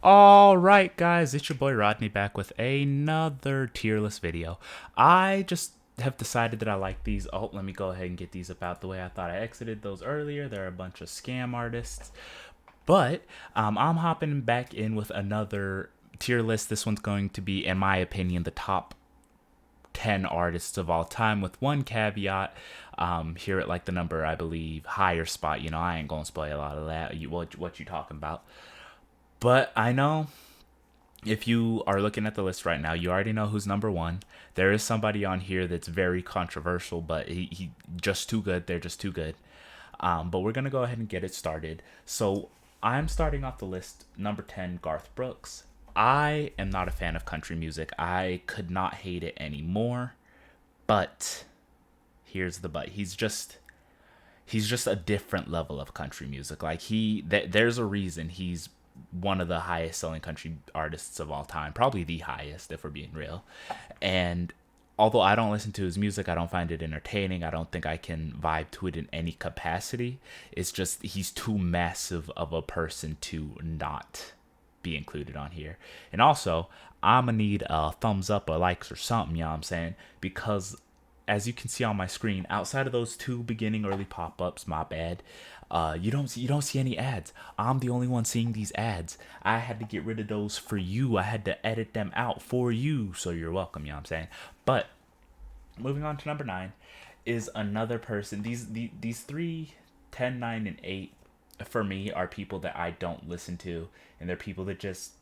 All right, guys, it's your boy Rodney back with another tier list video. I just have decided that I like these. Oh, let me go ahead and get these up out the way. I thought I exited those earlier. They're a bunch of scam artists. But I'm hopping back in with another tier list. This one's going to be, in my opinion, the top 10 artists of all time with one caveat. Here at like the number, I believe, higher spot. I ain't going to spoil a lot of that. What you talking about? But I know if you are looking at the list right now, you already know who's number one. There is somebody on here that's very controversial, but he just too good. They're just too good. But we're gonna go ahead and get it started. So I'm starting off the list number 10, Garth Brooks. I am not a fan of country music. I could not hate it anymore. But here's the but. He's just a different level of country music. Like there's a reason he's one of the highest selling country artists of all time, probably the highest if we're being real. And although I don't listen to his music, I don't find it entertaining. I don't think I can vibe to it in any capacity. It's just he's too massive of a person to not be included on here. And also, I'm gonna need a thumbs up or likes or something, you know what I'm saying? Because as you can see on my screen, outside of those two beginning early pop-ups, my bad, you don't see any ads. I'm the only one seeing these ads. I had to get rid of those for you. I had to edit them out for you, so you're welcome. You know what I'm saying? But moving on to number 9 is another person. These three, 10, 9, and 8 for me are people that I don't listen to, and they're people that just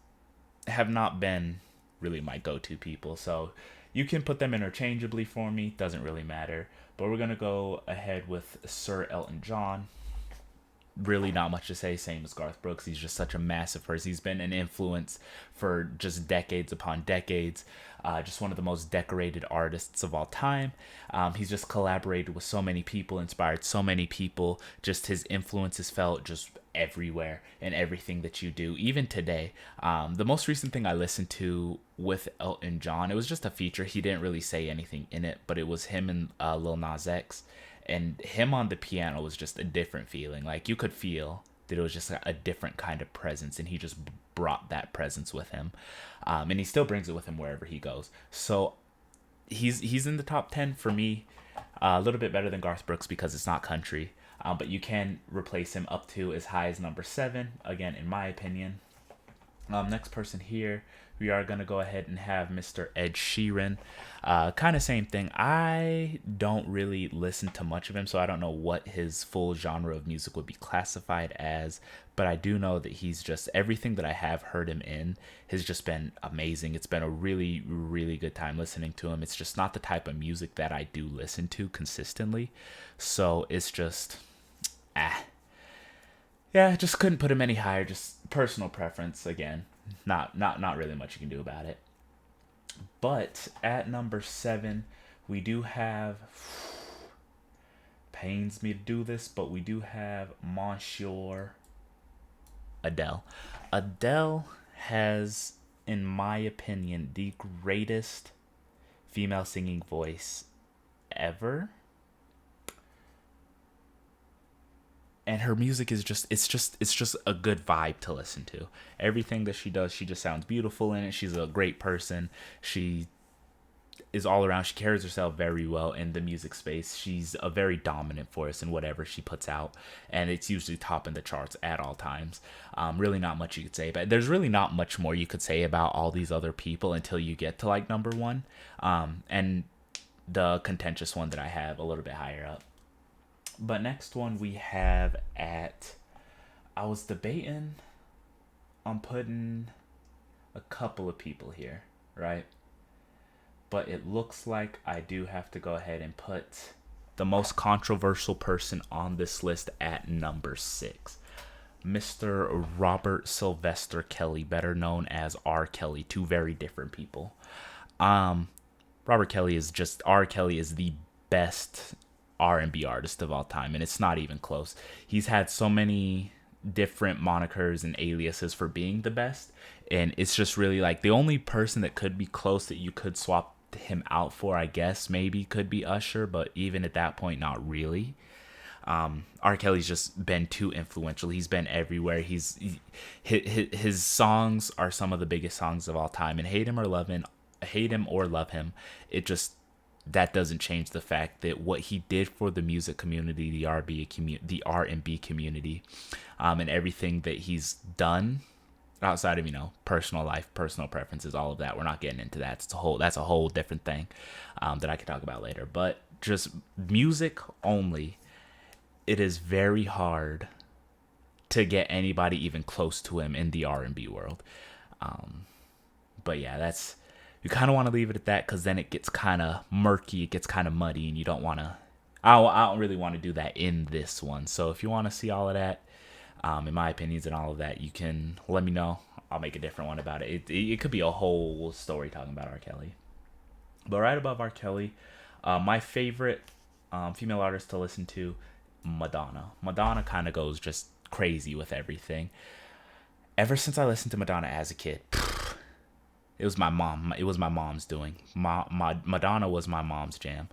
have not been really my go-to people. So you can put them interchangeably for me, doesn't really matter. But we're gonna go ahead with Sir Elton John. Really not much to say, same as Garth Brooks. He's just such a massive person. He's been an influence for just decades upon decades. Just one of the most decorated artists of all time. He's just collaborated with so many people, inspired so many people. Just his influence is felt just everywhere in everything that you do, even today. The most recent thing I listened to with Elton John, it was just a feature. He didn't really say anything in it, but it was him and Lil Nas X, and him on the piano was just a different feeling. Like you could feel that it was just a different kind of presence, and he just brought that presence with him, and he still brings it with him wherever he goes. So he's in the top 10 for me, a little bit better than Garth Brooks because it's not country, but you can replace him up to as high as number 7. Again, in my opinion. Next person here, we are going to go ahead and have Mr. Ed Sheeran. Kind of same thing. I don't really listen to much of him, so I don't know what his full genre of music would be classified as, but I do know that he's just, everything that I have heard him in has just been amazing. It's been a really, really good time listening to him. It's just not the type of music that I do listen to consistently, so it's just, ah. Yeah, just couldn't put him any higher. Just personal preference again. Not really much you can do about it. But at number 7, we do have, pains me to do this, but we do have Monsieur Adele. Adele has, in my opinion, the greatest female singing voice ever. And her music is just it's just a good vibe to listen to. Everything that she does, she just sounds beautiful in it. She's a great person. She is all around. She carries herself very well in the music space. She's a very dominant force in whatever she puts out, and it's usually topping the charts at all times. Really not much you could say, but there's really not much more you could say about all these other people until you get to like number 1, and the contentious one that I have a little bit higher up. But next one we have at, I was debating on putting a couple of people here, right? But it looks like I do have to go ahead and put the most controversial person on this list at number 6. Mr. Robert Sylvester Kelly, better known as R. Kelly, two very different people. Um, R. Kelly is the best R&B artist of all time, and it's not even close. He's had so many different monikers and aliases for being the best, and it's just really like the only person that could be close that you could swap him out for, I guess maybe could be Usher, but even at that point not really. R. Kelly's just been too influential. He's been everywhere. His songs are some of the biggest songs of all time. And hate him or love him, it just that doesn't change the fact that what he did for the music community, the R&B community, and everything that he's done outside of personal life, personal preferences, all of that. We're not getting into that. That's a whole different thing that I could talk about later. But just music only, it is very hard to get anybody even close to him in the R&B world. But yeah, you kind of want to leave it at that, because then it gets kind of murky, it gets kind of muddy, and you don't want to. I don't really want to do that in this one. So if you want to see all of that, in my opinions and all of that, you can let me know. I'll make a different one about it. It could be a whole story talking about R. Kelly. But right above R. Kelly, my favorite female artist to listen to, Madonna. Madonna kind of goes just crazy with everything. Ever since I listened to Madonna as a kid, it was my mom. It was my mom's doing. Madonna was my mom's jam.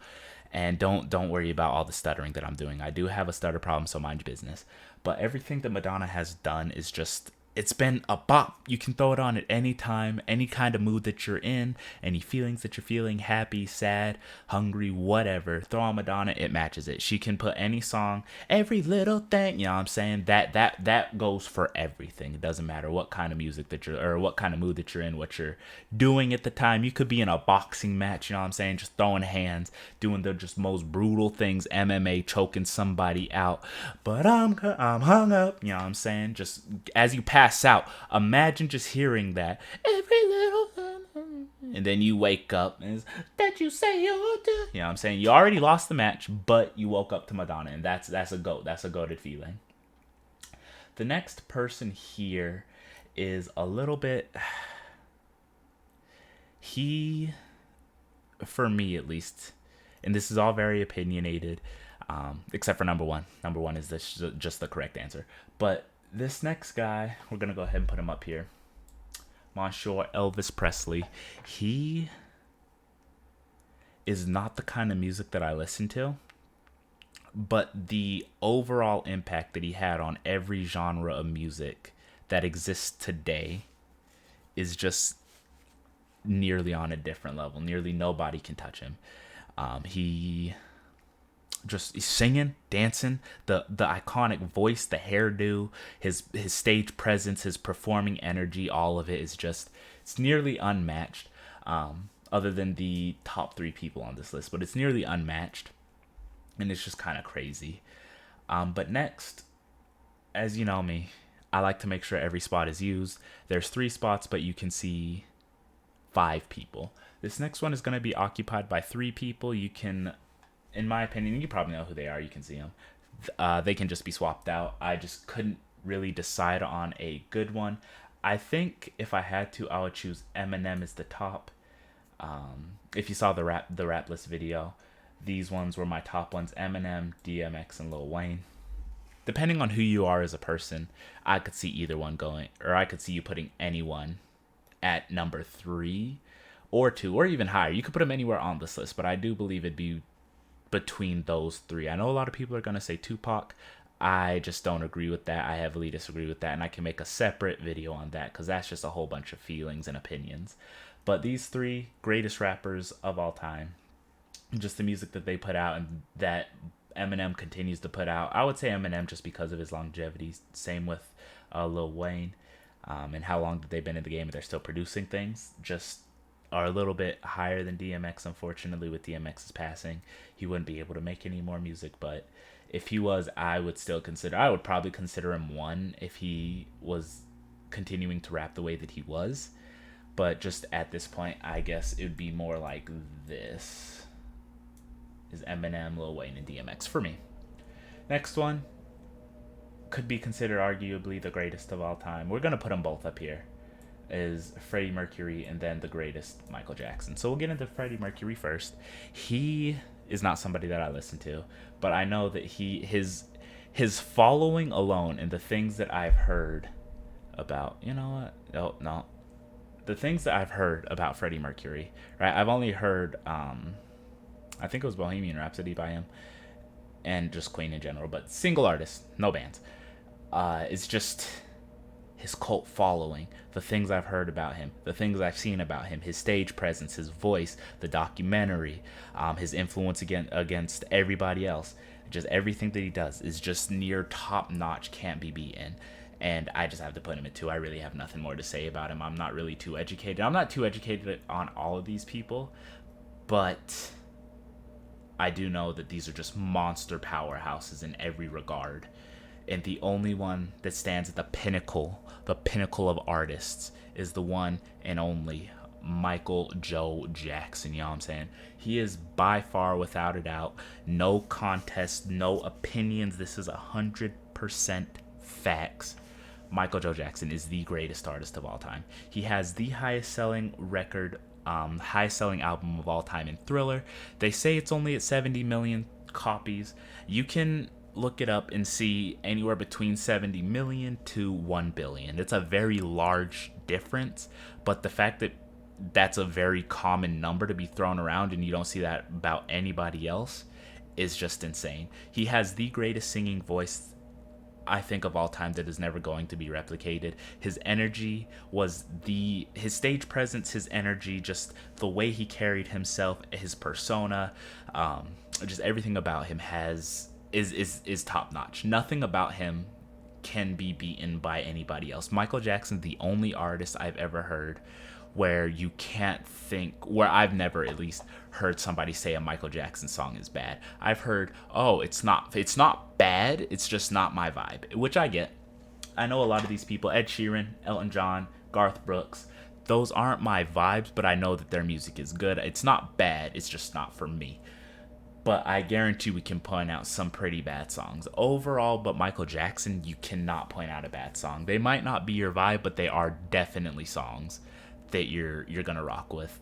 And don't worry about all the stuttering that I'm doing. I do have a stutter problem, so mind your business. But everything that Madonna has done is just, it's been a bop. You can throw it on at any time, any kind of mood that you're in, any feelings that you're feeling, happy, sad, hungry, whatever. Throw on Madonna, it matches it. She can put any song, every little thing, you know what I'm saying? That goes for everything. It doesn't matter what kind of music that you're, or what kind of mood that you're in, what you're doing at the time. You could be in a boxing match, you know what I'm saying? Just throwing hands, doing the just most brutal things, MMA, choking somebody out. But I'm hung up, you know what I'm saying? Just as you pass out, imagine just hearing that every little thing, and then you wake up and it's, that you say you'll do. You know what I'm saying? You already lost the match, but you woke up to Madonna, and that's a goat. That's a goated feeling. The next person here is a little bit. He, for me at least, and this is all very opinionated, except for number one. Number one is just the correct answer. But this next guy, we're going to go ahead and put him up here. Monsieur Elvis Presley. He is not the kind of music that I listen to, but the overall impact that he had on every genre of music that exists today is just nearly on a different level. Nearly nobody can touch him. He's singing, dancing, the iconic voice, the hairdo, his stage presence, his performing energy, all of it is just, it's nearly unmatched, other than the top 3 people on this list, but it's nearly unmatched, and it's just kind of crazy. But next, as you know me, I like to make sure every spot is used. There's 3 spots, but you can see 5 people. This next one is going to be occupied by 3 people. You can, in my opinion, you probably know who they are. You can see them. They can just be swapped out. I just couldn't really decide on a good one. I think if I had to, I would choose Eminem as the top. If you saw the rap list video, these ones were my top ones: Eminem, DMX, and Lil Wayne. Depending on who you are as a person, I could see either one going, or I could see you putting anyone at number 3 or 2 or even higher. You could put them anywhere on this list, but I do believe it'd be between those 3. I know a lot of people are going to say Tupac. I just don't agree with that. I heavily disagree with that, and I can make a separate video on that, because that's just a whole bunch of feelings and opinions. But these 3 greatest rappers of all time, just the music that they put out and that Eminem continues to put out. I would say Eminem just because of his longevity. Same with Lil Wayne, and how long they've been in the game and they're still producing things. Just are a little bit higher than DMX. Unfortunately, with DMX's passing, he wouldn't be able to make any more music. But if he was, I would probably consider him 1 if he was continuing to rap the way that he was. But just at this point, I guess it would be more like this. Is Eminem, Lil Wayne, and DMX for me. Next one could be considered arguably the greatest of all time. We're going to put them both up here. Is Freddie Mercury, and then the greatest, Michael Jackson. So we'll get into Freddie Mercury first. He is not somebody that I listen to, but I know that his following alone and the things that I've heard about, you know what? Oh, no. The things that I've heard about Freddie Mercury, right? I've only heard, I think it was Bohemian Rhapsody by him. and just Queen in general, but single artist, no bands. It's just his cult following, the things I've heard about him, the things I've seen about him, his stage presence, his voice, the documentary, his influence against everybody else. Just everything that he does is just near top notch, can't be beaten. And I just have to put him at 2. I really have nothing more to say about him. I'm not really too educated. I'm not too educated on all of these people, but I do know that these are just monster powerhouses in every regard. And the only one that stands at the pinnacle of artists, is the one and only Michael Joe Jackson. You know what I'm saying? He is by far, without a doubt, no contest, no opinions. This is 100% facts. Michael Joe Jackson is the greatest artist of all time. He has the highest selling record, highest selling album of all time in Thriller. They say it's only at 70 million copies. You can look it up and see anywhere between 70 million to 1 billion. It's a very large difference, but the fact that that's a very common number to be thrown around and you don't see that about anybody else is just insane. He has the greatest singing voice, I think, of all time, that is never going to be replicated. His energy was his stage presence, his energy, just the way he carried himself, his persona, just everything about him is top notch. Nothing about him can be beaten by anybody else. Michael Jackson, the only artist I've ever heard where you can't think, where I've never at least heard somebody say a Michael Jackson song is bad. I've heard, oh, it's not bad, it's just not my vibe, which I get. I know a lot of these people, Ed Sheeran, Elton John, Garth Brooks, those aren't my vibes, but I know that their music is good. It's not bad, it's just not for me. But I guarantee we can point out some pretty bad songs overall. But Michael Jackson, you cannot point out a bad song. They might not be your vibe, but they are definitely songs that you're gonna rock with.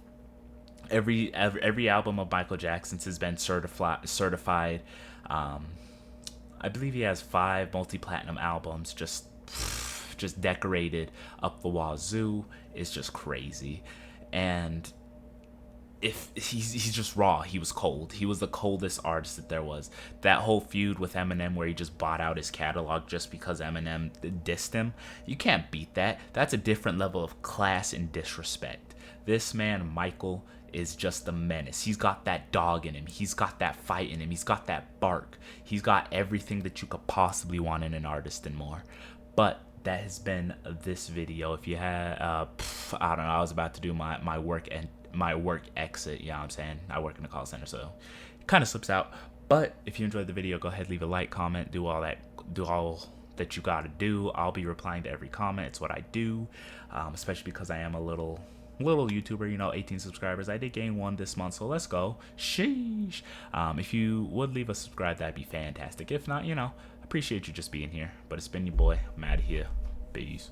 Every album of Michael Jackson's has been certified. I believe he has 5 multi-platinum albums, just decorated up the wazoo. It's just crazy. And if he's just raw, he was cold. He was the coldest artist that there was. That whole feud with Eminem where he just bought out his catalog just because Eminem dissed him, you can't beat that. That's a different level of class and disrespect. This man, Michael, is just a menace. He's got that dog in him. He's got that fight in him. He's got that bark. He's got everything that you could possibly want in an artist and more. But that has been this video. If you had, I don't know, I was about to do my work exit. You know what I'm saying? I work in a call center, so it kind of slips out. But if you enjoyed the video, go ahead, leave a like, comment, do all that you gotta do. I'll be replying to every comment. It's what I do, especially because I am a little YouTuber, you know, 18 subscribers. I did gain 1 this month, so let's go. Sheesh. If you would leave a subscribe, that'd be fantastic. If not, you know, appreciate you just being here. But it's been your boy, Matt here. Peace.